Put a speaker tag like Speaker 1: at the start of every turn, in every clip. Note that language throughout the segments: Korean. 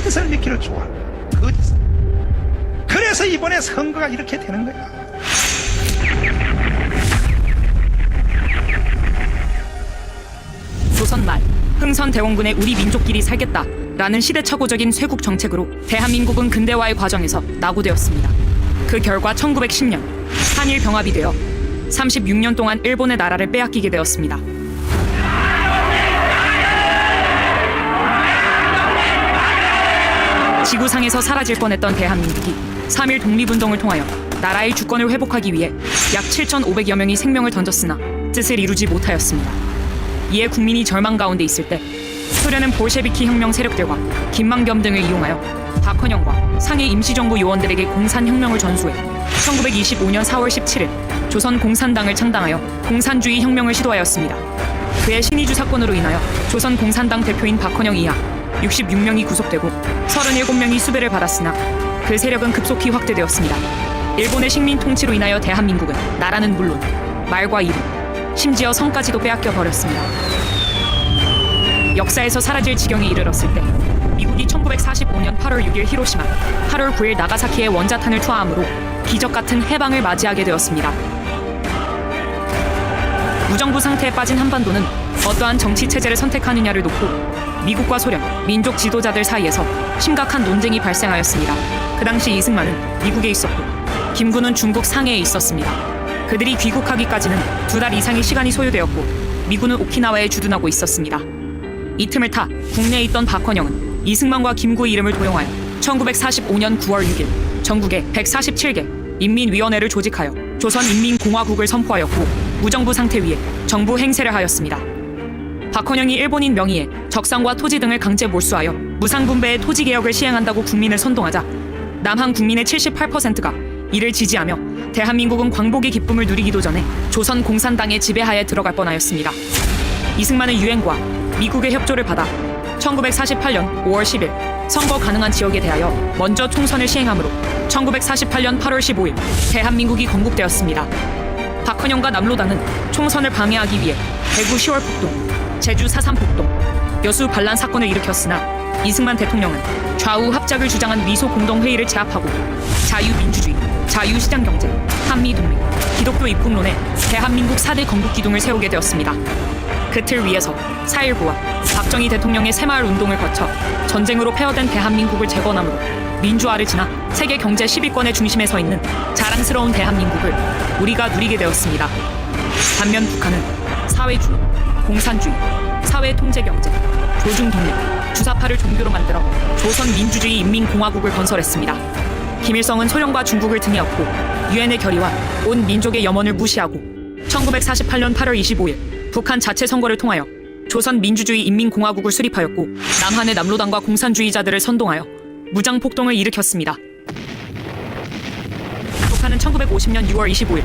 Speaker 1: 거짓을 믿기를 좋아하는 거짓. 그래서 이번에 선거가 이렇게 되는 거야.
Speaker 2: 조선 말 흥선대원군의 우리 민족끼리 살겠다라는 시대착오적인 쇄국 정책으로 대한민국은 근대화의 과정에서 낙오되었습니다. 그 결과 1910년 한일 병합이 되어 36년 동안 일본의 나라를 빼앗기게 되었습니다. 지구상에서 사라질 뻔했던 대한민국이 3.1 독립운동을 통하여 나라의 주권을 회복하기 위해 약 7,500여 명이 생명을 던졌으나 뜻을 이루지 못하였습니다. 이에 국민이 절망 가운데 있을 때 소련은 볼셰비키 혁명 세력들과 김만겸 등을 이용하여 박헌영과 상해 임시정부 요원들에게 공산혁명을 전수해 1925년 4월 17일 조선공산당을 창당하여 공산주의 혁명을 시도하였습니다. 그의 신의주 사건으로 인하여 조선공산당 대표인 박헌영 이하 66명이 구속되고 37명이 수배를 받았으나 그 세력은 급속히 확대되었습니다. 일본의 식민 통치로 인하여 대한민국은 나라는 물론 말과 이름, 심지어 성까지도 빼앗겨 버렸습니다. 역사에서 사라질 지경에 이르렀을 때 미국이 1945년 8월 6일 히로시마, 8월 9일 나가사키에 원자탄을 투하함으로 기적 같은 해방을 맞이하게 되었습니다. 무정부 상태에 빠진 한반도는 어떠한 정치 체제를 선택하느냐를 놓고 미국과 소련, 민족 지도자들 사이에서 심각한 논쟁이 발생하였습니다. 그 당시 이승만은 미국에 있었고 김구는 중국 상해에 있었습니다. 그들이 귀국하기까지는 2달 이상의 시간이 소요되었고 미군은 오키나와에 주둔하고 있었습니다. 이 틈을 타 국내에 있던 박헌영은 이승만과 김구의 이름을 도용하여 1945년 9월 6일 전국에 147개 인민위원회를 조직하여 조선인민공화국을 선포하였고 무정부 상태 위에 정부 행세를 하였습니다. 박헌영이 일본인 명의의 적산과 토지 등을 강제 몰수하여 무상분배의 토지개혁을 시행한다고 국민을 선동하자 남한 국민의 78%가 이를 지지하며 대한민국은 광복의 기쁨을 누리기도 전에 조선공산당의 지배하에 들어갈 뻔하였습니다. 이승만은 유엔과 미국의 협조를 받아 1948년 5월 10일 선거 가능한 지역에 대하여 먼저 총선을 시행하므로 1948년 8월 15일 대한민국이 건국되었습니다. 박헌영과 남로당은 총선을 방해하기 위해 대구 10월 폭동, 제주 4.3 폭동, 여수 반란 사건을 일으켰으나 이승만 대통령은 좌우 합작을 주장한 미소 공동회의를 제압하고 자유민주주의, 자유시장경제, 한미동맹, 기독교 입국론에 대한민국 4대 건국기둥을 세우게 되었습니다. 그 틀 위에서 4.19와 박정희 대통령의 새마을 운동을 거쳐 전쟁으로 폐허된 대한민국을 재건함으로 민주화를 지나 세계 경제 10위권의 중심에 서 있는 자랑스러운 대한민국을 우리가 누리게 되었습니다. 반면 북한은 사회주의, 공산주의, 사회통제경제, 조중동맹, 주사파를 종교로 만들어 조선민주주의 인민공화국을 건설했습니다. 김일성은 소련과 중국을 등에 업고 유엔의 결의와 온 민족의 염원을 무시하고 1948년 8월 25일 북한 자체 선거를 통하여 조선민주주의 인민공화국을 수립하였고 남한의 남로당과 공산주의자들을 선동하여 무장폭동을 일으켰습니다. 북한은 1950년 6월 25일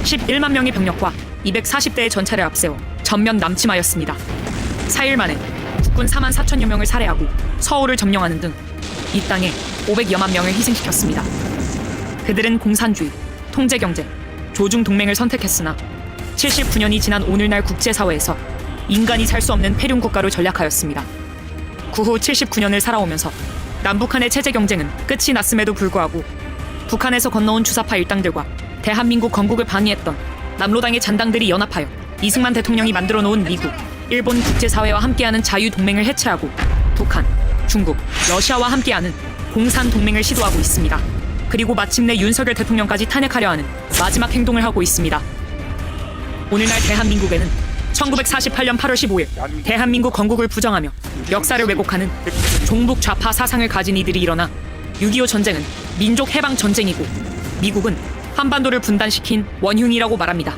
Speaker 2: 11만 명의 병력과 240대의 전차를 앞세워 전면 남침하였습니다. 4일 만에 국군 4만 4천여 명을 살해하고 서울을 점령하는 등 이 땅에 500여만 명을 희생시켰습니다. 그들은 공산주의, 통제경제, 조중동맹을 선택했으나 79년이 지난 오늘날 국제사회에서 인간이 살 수 없는 폐륜국가로 전락하였습니다. 그 후 79년을 살아오면서 남북한의 체제 경쟁은 끝이 났음에도 불구하고 북한에서 건너온 주사파 일당들과 대한민국 건국을 방해했던 남로당의 잔당들이 연합하여 이승만 대통령이 만들어 놓은 미국, 일본 국제사회와 함께하는 자유동맹을 해체하고 북한, 중국, 러시아와 함께하는 공산동맹을 시도하고 있습니다. 그리고 마침내 윤석열 대통령까지 탄핵하려 하는 마지막 행동을 하고 있습니다. 오늘날 대한민국에는 1948년 8월 15일 대한민국 건국을 부정하며 역사를 왜곡하는 종북 좌파 사상을 가진 이들이 일어나 6.25 전쟁은 민족 해방 전쟁이고 미국은 한반도를 분단시킨 원흉이라고 말합니다.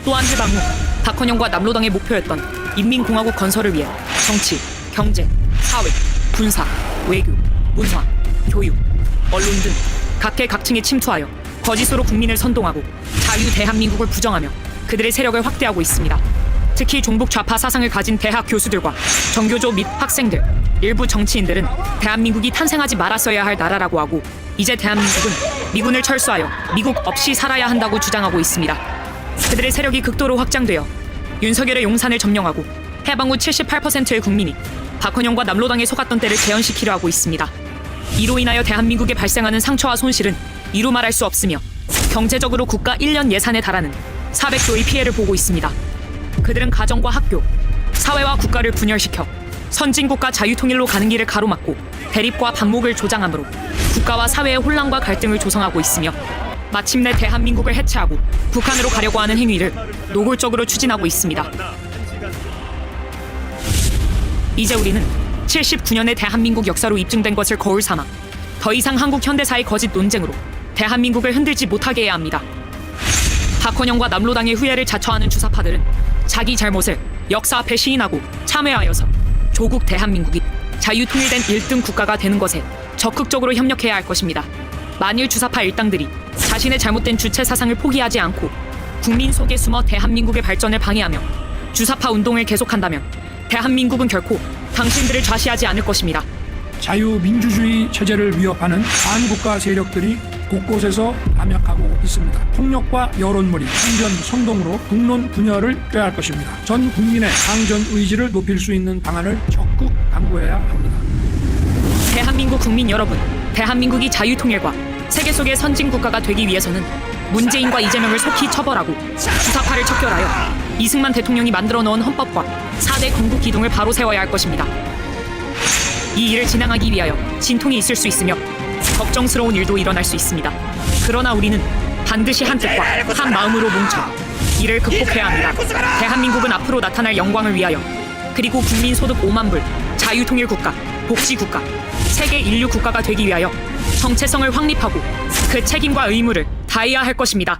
Speaker 2: 또 한 주 방 후 박헌영과 남로당의 목표였던 인민공화국 건설을 위해 정치, 경제, 사회, 군사, 외교, 문화, 교육, 언론 등 각계각층에 침투하여 거짓으로 국민을 선동하고 자유 대한민국을 부정하며 그들의 세력을 확대하고 있습니다. 특히 종북 좌파 사상을 가진 대학 교수들과 정교조 및 학생들, 일부 정치인들은 대한민국이 탄생하지 말았어야 할 나라라고 하고 이제 대한민국은 미군을 철수하여 미국 없이 살아야 한다고 주장하고 있습니다. 그들의 세력이 극도로 확장되어 윤석열의 용산을 점령하고 해방 후 78%의 국민이 박헌영과 남로당에 속았던 때를 재현시키려 하고 있습니다. 이로 인하여 대한민국에 발생하는 상처와 손실은 이루 말할 수 없으며 경제적으로 국가 1년 예산에 달하는 400조의 피해를 보고 있습니다. 그들은 가정과 학교, 사회와 국가를 분열시켜 선진국가 자유통일로 가는 길을 가로막고 대립과 반목을 조장하므로 국가와 사회의 혼란과 갈등을 조성하고 있으며 마침내 대한민국을 해체하고 북한으로 가려고 하는 행위를 노골적으로 추진하고 있습니다. 이제 우리는 79년의 대한민국 역사로 입증된 것을 거울 삼아 더 이상 한국 현대사의 거짓 논쟁으로 대한민국을 흔들지 못하게 해야 합니다. 박헌영과 남로당의 후예를 자처하는 주사파들은 자기 잘못을 역사 앞에 시인하고 참회하여서 조국 대한민국이 자유통일된 1등 국가가 되는 것에 적극적으로 협력해야 할 것입니다. 만일 주사파 일당들이 자신의 잘못된 주체 사상을 포기하지 않고 국민 속에 숨어 대한민국의 발전을 방해하며 주사파 운동을 계속한다면 대한민국은 결코 당신들을 좌시하지 않을 것입니다.
Speaker 3: 자유민주주의 체제를 위협하는 반국가 세력들이 곳곳에서 담약하고 있습니다. 폭력과 여론몰이, 항전, 선동으로 국론 분열을 꾀할 것입니다. 전 국민의 항전 의지를 높일 수 있는 방안을 적극 강구해야 합니다.
Speaker 2: 대한민국 국민 여러분, 대한민국이 자유통일과 세계 속의 선진국가가 되기 위해서는 문재인과 이재명을 속히 처벌하고 주사파를 척결하여 이승만 대통령이 만들어 놓은 헌법과 4대 건국 기둥을 바로 세워야 할 것입니다. 이 일을 진행하기 위하여 진통이 있을 수 있으며 걱정스러운 일도 일어날 수 있습니다. 그러나 우리는 반드시 한 뜻과 한 마음으로 뭉쳐 이를 극복해야 합니다. 대한민국은 앞으로 나타날 영광을 위하여 그리고 국민 소득 5만 불, 자유통일 국가, 복지 국가, 세계 인류 국가가 되기 위하여 정체성을 확립하고 그 책임과 의무를 다해야 할 것입니다.